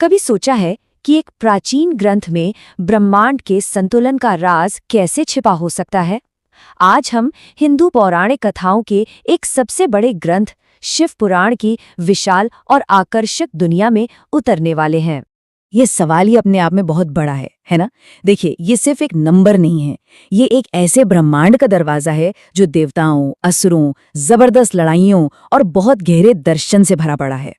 कभी सोचा है कि एक प्राचीन ग्रंथ में ब्रह्मांड के संतुलन का राज कैसे छिपा हो सकता है? आज हम हिंदू पौराणिक कथाओं के एक सबसे बड़े ग्रंथ शिव पुराण की विशाल और आकर्षक दुनिया में उतरने वाले हैं। ये सवाल ही अपने आप में बहुत बड़ा है ना? देखिए, ये सिर्फ एक नंबर नहीं है। ये एक ऐसे ब्रह्मांड का दरवाजा है जो देवताओं, असुरों, जबरदस्त लड़ाइयों और बहुत गहरे दर्शन से भरा पड़ा है।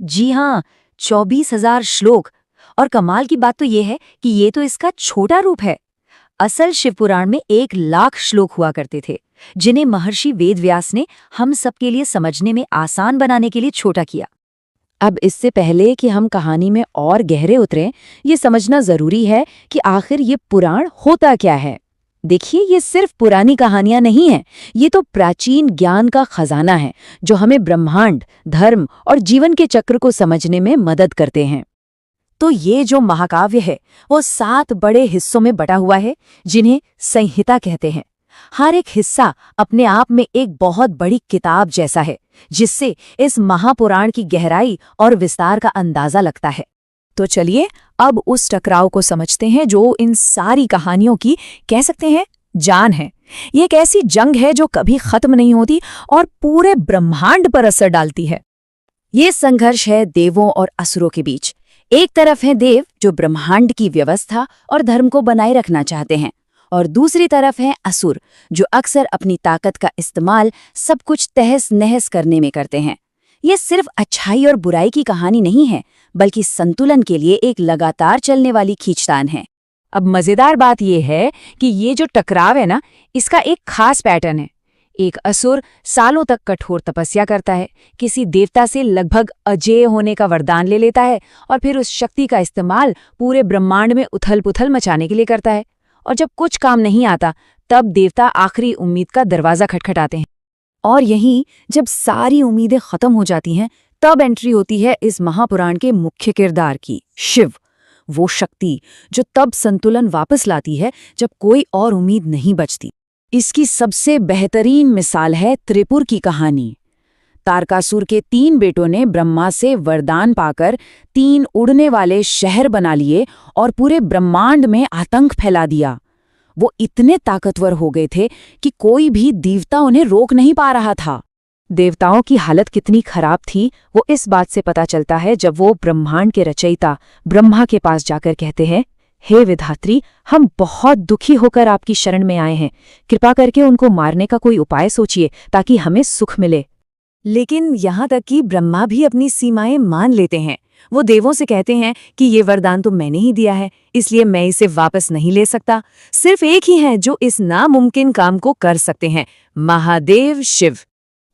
जी हाँ, 24,000 श्लोक। और कमाल की बात तो ये है कि ये तो इसका छोटा रूप है। असल शिवपुराण में 1,00,000 श्लोक हुआ करते थे, जिन्हें महर्षि वेदव्यास ने हम सबके लिए समझने में आसान बनाने के लिए छोटा किया। अब इससे पहले कि हम कहानी में और गहरे उतरें, ये समझना जरूरी है कि आखिर ये पुराण होता क्या है। देखिए, ये सिर्फ पुरानी कहानियां नहीं हैं, ये तो प्राचीन ज्ञान का खजाना है जो हमें ब्रह्मांड, धर्म और जीवन के चक्र को समझने में मदद करते हैं। तो ये जो महाकाव्य है वो 7 बड़े हिस्सों में बटा हुआ है, जिन्हें संहिता कहते हैं। हर एक हिस्सा अपने आप में एक बहुत बड़ी किताब जैसा है, जिससे इस महापुराण की गहराई और विस्तार का अंदाजा लगता है। तो चलिए अब उस टकराव को समझते हैं जो इन सारी कहानियों की, कह सकते हैं, जान है। ये एक ऐसी जंग है जो कभी खत्म नहीं होती और पूरे ब्रह्मांड पर असर डालती है। ये संघर्ष है देवों और असुरों के बीच। एक तरफ हैं देव जो ब्रह्मांड की व्यवस्था और धर्म को बनाए रखना चाहते हैं, और दूसरी तरफ हैं असुर जो अक्सर अपनी ताकत का इस्तेमाल सब कुछ तहस नहस करने में करते हैं। ये सिर्फ अच्छाई और बुराई की कहानी नहीं है, बल्कि संतुलन के लिए एक लगातार चलने वाली खींचतान है। अब मजेदार बात यह है कि ये जो टकराव है ना, इसका एक खास पैटर्न है। एक असुर सालों तक कठोर तपस्या करता है, किसी देवता से लगभग अजेय होने का वरदान ले लेता है और फिर उस शक्ति का इस्तेमाल पूरे ब्रह्मांड में उथल-पुथल मचाने के लिए करता है। और जब कुछ काम नहीं आता, तब देवता आखिरी उम्मीद का दरवाजा खटखटाते हैं। और यहीं जब सारी उम्मीदें खत्म हो जाती हैं, तब एंट्री होती है इस महापुराण के मुख्य किरदार की, शिव। वो शक्ति जो तब संतुलन वापस लाती है जब कोई और उम्मीद नहीं बचती। इसकी सबसे बेहतरीन मिसाल है त्रिपुर की कहानी। तारकासुर के 3 बेटों ने ब्रह्मा से वरदान पाकर 3 उड़ने वाले शहर बना लिए और पूरे ब्रह्मांड में आतंक फैला दिया। वो इतने ताकतवर हो गए थे कि कोई भी देवता उन्हें रोक नहीं पा रहा था। देवताओं की हालत कितनी खराब थी, वो इस बात से पता चलता है जब वो ब्रह्मांड के रचयिता ब्रह्मा के पास जाकर कहते हैं, हे विधात्री, हम बहुत दुखी होकर आपकी शरण में आए हैं। कृपा करके उनको मारने का कोई उपाय सोचिए ताकि हमें सुख मिले। लेकिन यहाँ तक कि ब्रह्मा भी अपनी सीमाएं मान लेते हैं। वो देवों से कहते हैं कि ये वरदान तो मैंने ही दिया है, इसलिए मैं इसे वापस नहीं ले सकता। सिर्फ एक ही है जो इस नामुमकिन काम को कर सकते हैं, महादेव शिव।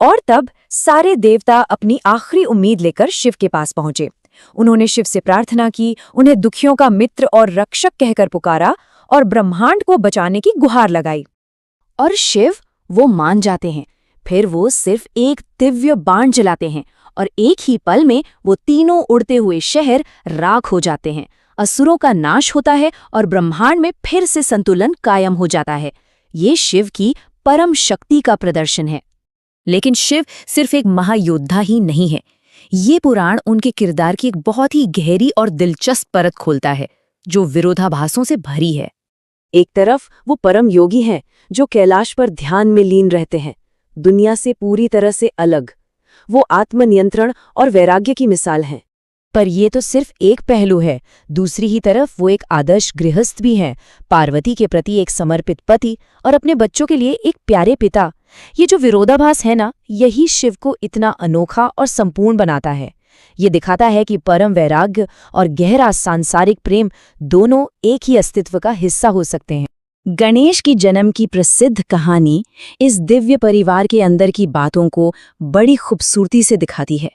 और तब सारे देवता अपनी आखिरी उम्मीद लेकर शिव के पास पहुंचे। उन्होंने शिव से प्रार्थना की, उन्हें दुखियों का मित्र और रक्षक कहकर पुकारा और ब्रह्मांड को बचाने की गुहार लगाई। और शिव वो मान जाते हैं। फिर वो सिर्फ एक दिव्य बाण चलाते हैं और एक ही पल में वो तीनों उड़ते हुए शहर राख हो जाते हैं। असुरों का नाश होता है और ब्रह्मांड में फिर से संतुलन कायम हो जाता है। ये शिव की परम शक्ति का प्रदर्शन है। लेकिन शिव सिर्फ एक महायोद्धा ही नहीं है। ये पुराण उनके किरदार की एक बहुत ही गहरी और दिलचस्प परत खोलता है, जो विरोधाभासों से भरी है। एक तरफ वो परम योगी हैं जो कैलाश पर ध्यान में लीन रहते हैं, दुनिया से पूरी तरह से अलग। वो आत्मनियंत्रण और वैराग्य की मिसाल हैं। पर ये तो सिर्फ एक पहलू है। दूसरी ही तरफ वो एक आदर्श गृहस्थ भी हैं, पार्वती के प्रति एक समर्पित पति और अपने बच्चों के लिए एक प्यारे पिता। ये जो विरोधाभास है ना, यही शिव को इतना अनोखा और संपूर्ण बनाता है। ये दिखाता है कि परम वैराग्य और गहरा सांसारिक प्रेम दोनों एक ही अस्तित्व का हिस्सा हो सकते हैं। गणेश की जन्म की प्रसिद्ध कहानी इस दिव्य परिवार के अंदर की बातों को बड़ी खूबसूरती से दिखाती है।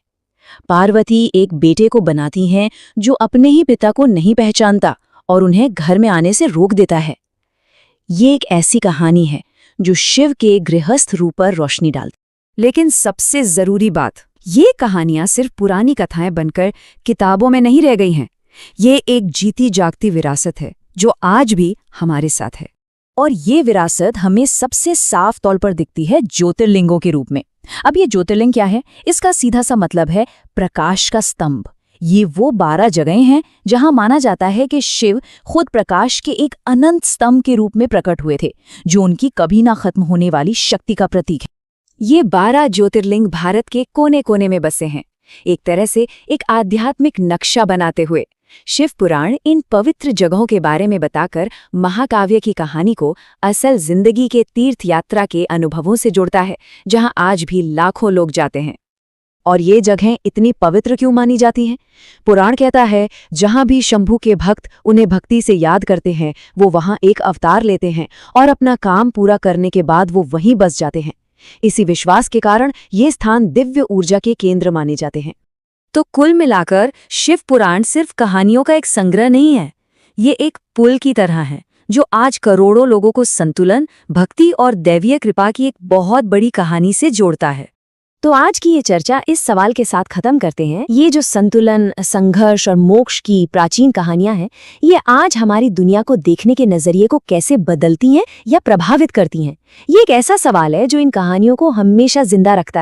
पार्वती एक बेटे को बनाती हैं जो अपने ही पिता को नहीं पहचानता और उन्हें घर में आने से रोक देता है। ये एक ऐसी कहानी है जो शिव के गृहस्थ रूप पर रोशनी डालती। लेकिन सबसे जरूरी बात, ये कहानियां सिर्फ पुरानी कथाएं बनकर किताबों में नहीं रह गई हैं। ये एक जीती जागती विरासत है जो आज भी हमारे साथ है। और ये विरासत हमें सबसे साफ तौर पर दिखती है ज्योतिर्लिंगों के रूप में। अब ये ज्योतिर्लिंग क्या है? इसका सीधा सा मतलब है प्रकाश का स्तंभ। ये वो 12 जगहें हैं जहां माना जाता है कि शिव खुद प्रकाश के एक अनंत स्तंभ के रूप में प्रकट हुए थे, जो उनकी कभी ना खत्म होने वाली शक्ति का प्रतीक है। ये 12 ज्योतिर्लिंग भारत के कोने कोने में बसे हैं, एक तरह से एक आध्यात्मिक नक्शा बनाते हुए। शिव पुराण इन पवित्र जगहों के बारे में बताकर महाकाव्य की कहानी को असल जिंदगी के तीर्थ यात्रा के अनुभवों से जोड़ता है, जहां आज भी लाखों लोग जाते हैं। और ये जगहें इतनी पवित्र क्यों मानी जाती हैं? पुराण कहता है, जहां भी शंभू के भक्त उन्हें भक्ति से याद करते हैं, वो वहां एक अवतार लेते हैं और अपना काम पूरा करने के बाद वो वहीं बस जाते हैं। इसी विश्वास के कारण ये स्थान दिव्य ऊर्जा के केंद्र माने जाते हैं। तो कुल मिलाकर शिव पुराण सिर्फ कहानियों का एक संग्रह नहीं है, ये एक पुल की तरह है जो आज करोड़ों लोगों को संतुलन, भक्ति और दैवीय कृपा की एक बहुत बड़ी कहानी से जोड़ता है। तो आज की ये चर्चा इस सवाल के साथ खत्म करते हैं, ये जो संतुलन, संघर्ष और मोक्ष की प्राचीन कहानियां हैं, ये आज हमारी दुनिया को देखने के नजरिए को कैसे बदलती हैं या प्रभावित करती हैं? ये एक ऐसा सवाल है जो इन कहानियों को हमेशा जिंदा रखता है।